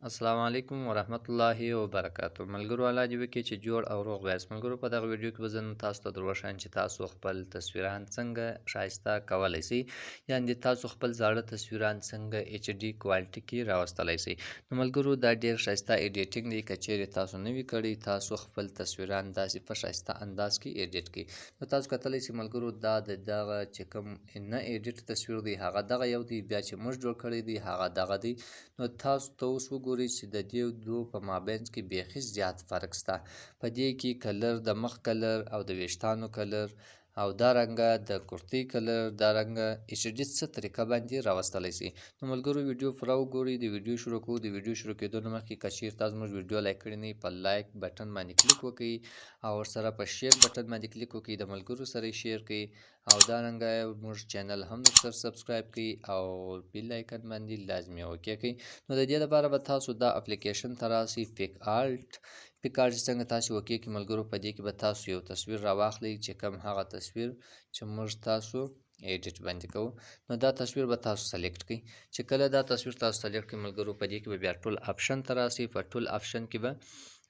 السلام علیکم ورحمت الله وبرکاتہ ملګرو الله دې وکړي چې جوړ او روغ وایاست. ملګرو په دغه ویډیو کې به زه تاسو ته دروښایم چې تاسو خپل تصویران څنګه ښایسته کولی شئ، یعنې تاسو خپل زاړه تصویران څنګه ایچ ډي کوالټي کې راوستلی شئ. نو ملګرو دا ډېر ښایسته ایډیټنګ دی، که چیرې تاسو نه وي کړی تاسو خپل تصویران داسې په ښایسته انداز کې ایډیټ کړئ. نو تاسو کتلی شئ ملګرو دا د دغه چې کوم نه ایډیټ تصویر دی هغه دغه یو دی، بیا چې موږ جوړ کړی دی هغه دغه دی. نو تاسو ته اوس وګورئ چې د دې دوه په مابینځ کې بیخي زیات فرق شته. په دې کې کلر، د مخ کلر او د ویښتانو کلر او دارنګه د کورتۍ کلر، دارنګه ایچ ډي څه طریقه باندې راوستلی شي. نو ملګرو ویډیو پوره وګورئ. د ویډیو شروع کوو. د ویډیو شروع کېدو نه مخکې که چېرې تاسو زموږ ویډیو لایک کړی نه وي، په لایک بټن باندې کلیک وکړئ او ورسره په شیر بټن باندې کلیک وکړئ، د ملګرو سره یې شیر کړئ او دارنګه موږ چینل هم درسره سبسکرایب کړئ او بیل آیکن باندې لازمي اوکې کړئ. نو د دې لپاره به تاسو دا اپلیکیشن ته راسئ، پicArt څنګه تاسو اوکې کړئ ملګرو. په دې کې به تاسو یو تصویر راواخلئ چې کوم هغه تصویر چې موږ تاسو ایډیټ باندې کوو. نو دا تصویر به تاسو سلیکټ کړئ. چې کله دا تصویر تاسو سلیکټ کړئ ملګرو، په دې کې به بیا ټول آپشن ته راسئ. په ټول آپشن کې به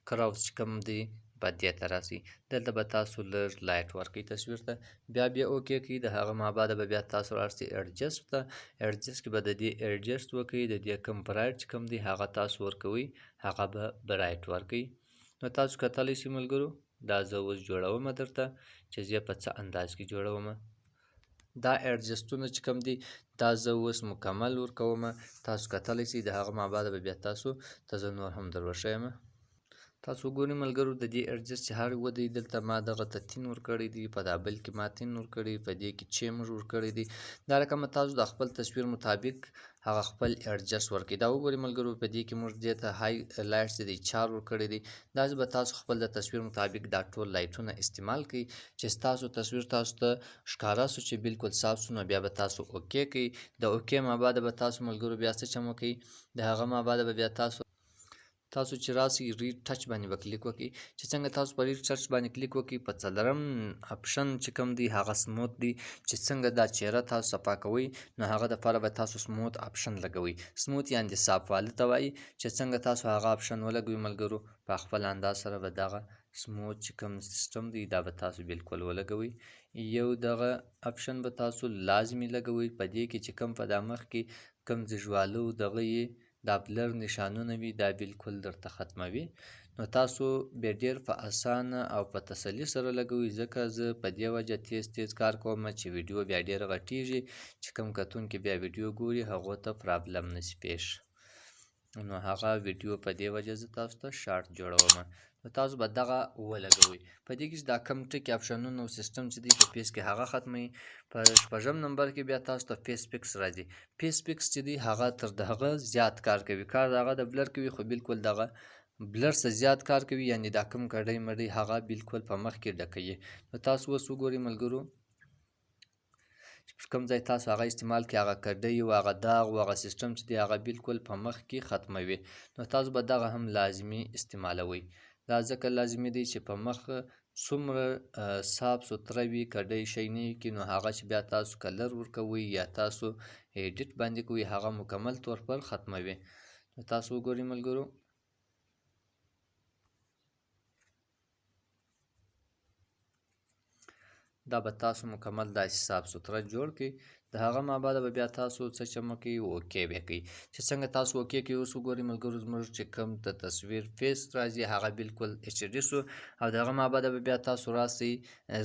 کراوس چې کوم دی په دې ته راسئ. دلته به تاسو لږ لایټ ورکړئ تصویر ته، بیا اوکې کړئ. د هغه مابعده به بیا تاسو راسئ ایډجسټ ته. ایډجسټ کې به د دې ایډجسټ وکړئ، د دې کوم برایټ چې کوم دی هغه تاسو ورکوئ، هغه به برایټ ورکړئ. نو تاسو کتلی شئ ملګرو دا زه اوس جوړوم درته چې زه په څه انداز کې جوړوم. دا ایډجسټونه چې کوم دي دا زه اوس مکمل ورکوم. تاسو کتلی شئ، د هغه مابعده به بیا تاسو ته زه نور هم دروښیم. تاسو وګورئ ملګرو د دې ایډجسټ چې هر یو دی، دلته ما دغه ته 3 ورکړی دی، په دا بل کې ما 3 ورکړی، په دې کې 6 موږ ورکړی دی. دا رقمه تاسو د خپل تصویر مطابق هغه خپل ایډجسټ ورکړئ. دا وګورئ ملګرو په دې کې موږ دې ته های لایټ چې دی 4 ورکړی دی. داسې به تاسو خپل د تصویر مطابق دا ټول لایټونه استعمال کړئ چې ستاسو تصویر تاسو ته ښکاره شو چې بالکل صاف شو. نو بیا به تاسو اوکې کړئ. د اوکې مابعده به تاسو ملګرو بیا څه چم وکړئ، د هغه مابعده به بیا تاسو چې راسئ ریډ ټچ باندې به کلیک وکړئ. چې څنګه تاسو په ریډ ټچ باندې کلیک وکړئ، په څلورم اپشن چې کوم دی هغه سموت دی، چې څنګه دا چهره تاسو صفا کوئ نو هغه دپاره به تاسو سموت اپشن لګوئ. سموت یعنې صافوالی ته وایي. چې څنګه تاسو هغه اپشن ولګوئ ملګرو، په خپل انداز سره به دغه سموت چې کوم سیسټم دی دا به تاسو بالکل ولګوئ. یو دغه اپشن به تاسو لازمي لګوئ. په دې کې چې کوم په دا مخ کې کوم زیږوالو دغه یې دا بلر نشانونه وي دا بالکل درته ختموي. نو تاسو بیا ډېر په اسانه او په تسلي سره لګوئ، ځکه زه په دې وجه تیز کار کوم چې ویډیو بیا ډېر غټیږي، چې کوم کتونکي بیا ویډیو ګوري هغو ته پرابلم نشي پیښ. نو هغه ویډیو په دې وجه زه تاسو ته شارټ جوړوم. نو تاسو به دغه ولګوئ. په دې کې چې دا کم ټکي اپشنونه او سیسټم چې دی په پیس کې هغه ختموي. په 6م نمبر کې بیا تاسو ته فیس پکس راځي. فیس پکس چې دی هغه تر دغه زیات کار کوي. کار د هغه د بلر کوي، خو بالکل دغه بلر څخه زیات کار کوي، یعنې دا کم کډۍ مډۍ هغه بالکل په مخ کې ډکوي. نو تاسو اوس وګورئ ملګرو چې کوم ځای تاسو هغه استعمال کړئ، هغه کډۍ او هغه داغ او هغه سیسټم چې دی هغه بالکل په مخ کې ختموي. نو تاسو به دغه هم لازمي استعمالوئ. دا ځکه لازمي دی چې په مخ څومره صاف سوتره وي، کډۍ شی نه وي، نو هغه چې بیا تاسو کلر ورکوئ یا تاسو ایډیټ باندې کوئ هغه مکمل طور پر ختموي. نو تاسو وګورئ ملګرو دا به تاسو مکمل داسې صاف سوتره جوړ کړئ. د هغه مابعده به بیا تاسو څه چم وکړئ، اوکې به کړئ. چې څنګه تاسو اوکې کړئ اوس وګورئ ملګرو زموږ چې کوم د تصویر فیس راځي هغه بالکل ایچ ډي شو. او د هغه مابعده به بیا تاسو راسئ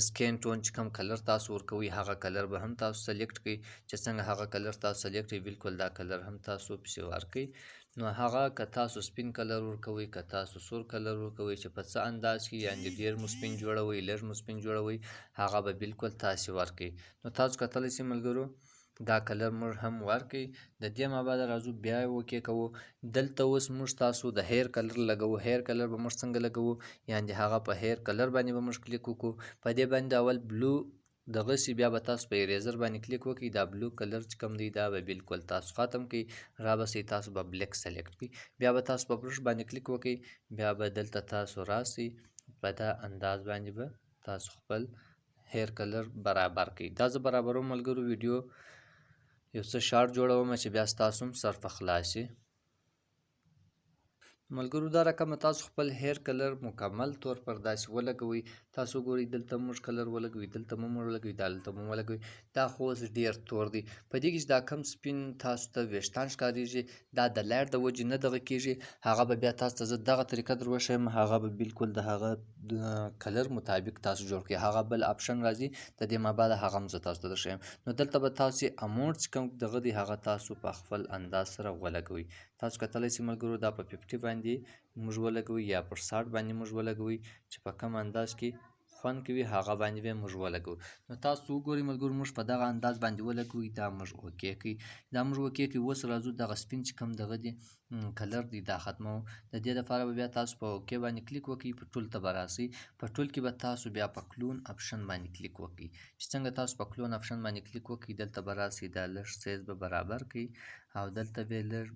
سکین ټون چې کوم کلر تاسو ورکوئ هغه کلر به هم تاسو سلیکټ کړئ. چې څنګه هغه کلر تاسو سلیکټ کړئ بالکل دا کلر هم تاسو پسې ورکړئ. نو هغه که تاسو سپین کلر ورکوئ، که تاسو سور کلر ورکوئ، چې په څه انداز کې یعنې ډېر مو سپین جوړوئ لږ مو سپین جوړوئ هغه به بالکل تاسې ورکړئ. نو تاسو کتلی شئ ملګرو دا کلر موږ هم ورکړئ. د دې مابعده راځو بیا یې اوکې کوو. دلته اوس موږ تاسو د هیر کلر لګوو. هیر کلر به موږ څنګه لګوو، یعنې هغه په هیر کلر باندې به موږ کلیک وکړو. په دې باندې اول بلو دغسې بیا به تاسو په اریزر باندې کلیک وکړئ. دا بلو کلر چې کوم دی دا به بالکل تاسو ختم کړئ. رابسئ تاسو به بلیک سلیکټ کړئ. بیا به تاسو په برش باندې کلیک وکړئ. بیا به دلته تاسو راسئ، په دا انداز باندې به تاسو خپل هیر کلر برابر کړئ. دا زه برابروم ملګرو. ویډیو یو څه شارټ جوړوم چې بیا ستاسو هم سر په خلاص شي. ملګرو دا رقم تاسو خپل هیر کلر مکمل طور پر داسې ولګوئ. تاسو ګورئ دلته موږ کلر ولګوئ، دلته مو ولګوئ، دلته مو ولګوئ. دا خو اوس ډېر تور دی. په دې کې چې دا کم سپین تاسو ته ویښتان ښکارېږي دا د لایټ د وجې نه دغه کېږي. هغه به بیا تاسو ته زه دغه طریقه در وښیم، هغه به بالکل د هغه کلر مطابق تاسو جوړ کړئ. هغه بل آپشن راځي د دې ما بعد هغه هم زه تاسو ته درښیم. نو دلته به تاسو اماونټ چې کوم دغه دی هغه تاسو په خپل انداز سره ولګوئ. تاسو کتلی شئ ملګرو دا په 50 باندې موږ ولګوئ یا پر 60 باندې موږ ولګوئ چې په کم انداز کې خوند کوي هغه باندې به موږ ولګوو. نو تاسو وګورئ ملګرو موږ په دغه انداز باندې ولګوئ. دا موږ اوکې کړئ، دا موږ اوکې کړئ. اوس راځو دغه سپین چې کوم دغه دی کلر دی دا ختموو. د دې لپاره به بیا تاسو په اوکې باندې کلیک وکړئ، په ټول ته به راسئ. په ټول کې به تاسو بیا په کلون آپشن باندې کلیک وکړئ. چې څنګه تاسو په کلون آپشن باندې کلیک وکړئ دلته به راسئ، دا لږ سایز به برابر کړئ او دلته به لږ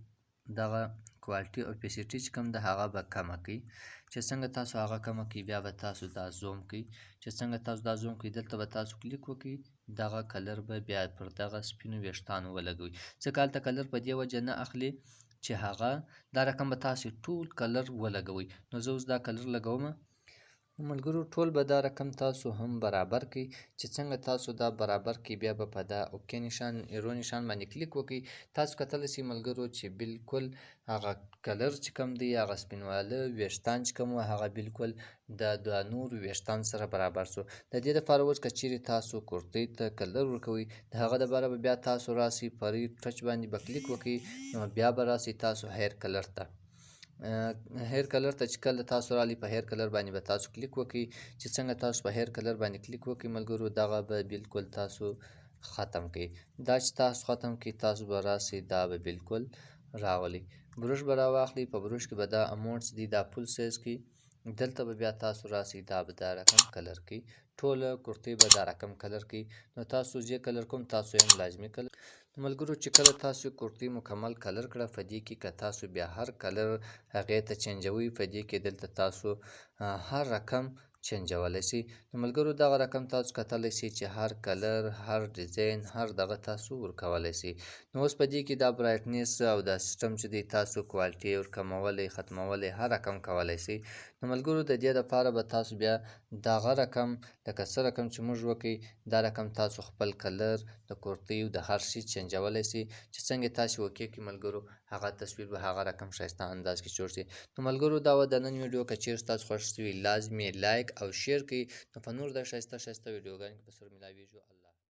دغه کوالټي او پیسیټي چې کوم ده هغه به کمه کړئ. چې څنګه تاسو هغه کمه کړئ بیا به تاسو دا زوم کړئ. چې څنګه تاسو دا زوم کړئ دلته به تاسو کلیک وکړئ، دغه کلر به بیا پر دغه سپینو ویښتانو ولګوئ. ځکه هلته کلر په دې وجه نه اخلي چې هغه دا رقم به تاسو ټول کلر ولګوئ. نو زه اوس دا کلر لګوم ملګرو، ټول به دا رقم تاسو هم برابر کړئ. چې څنګه تاسو دا برابر کړئ بیا به په دا اوکې نشان ایرو نشان باندې کلیک وکړئ. تاسو کتلی شئ ملګرو چې بالکل هغه کلر چې کوم دی هغه سپینواله ویښتان چې کوم وو هغه بالکل د نورو ویښتان سره برابر شو. د دې لپاره اوس که چیرې تاسو کورتۍ ته کلر ورکوئ د هغه دپاره به بیا تاسو راسئ په ریډ ټچ باندې به کلیک وکړئ. نو بیا به راسئ تاسو هیر کلر ته. هیر کلر ته چې کله تاسو رالی په هیر کلر باندې به تاسو کلیک وکړئ. چې څنګه تاسو په هیر کلر باندې کلیک وکړئ ملګرو دغه به بالکل تاسو ختم کړئ. دا چې تاسو ختم کړئ تاسو به راسئ دا به بالکل راولئ. بروش به راواخلئ، په بروش کې به دا اماونټ دی دا فل سایز کړئ. دلته به بیا تاسو راسئ دا به دا رقم کلر کړئ. ټوله کورتۍ به دا رقم کلر کړئ. نو تاسو چې کلر کوم تاسو هم لازمي کلر. ملګرو چې کله تاسو کورتۍ مکمل کلر کړه په دې کې که تاسو بیا هر کلر هغې ته چینجوئ په دې کې دلته تاسو هر رقم چینجولی شئ. نو ملګرو دغه رقم تاسو کتلی شئ چې هر کلر هر ډیزاین هر دغه تاسو ورکولی شئ. نو اوس په دې کې دا برایټنس او دا سیسټم چې دی تاسو کوالټي ورکمولی ختمولی هر رقم کولی شئ. نو ملګرو د دې دپاره به تاسو بیا دغه رقم لکه څه رقم چې موږ وکړئ دا رقم تاسو خپل کلر د کورتیو د هر شي چینجولی شئ. چې څنګه تاسو اوکې کړئ ملګرو هغه تصویر به هغه رقم ښایسته انداز کې جوړ شي. نو ملګرو دا وه د نن ویډیو که چیرې ستاسو خوښ شوي لازمي لایک او شیر کړئ. نو په نور د ښایسته ویډیوګانو کې به سره ملاویږو.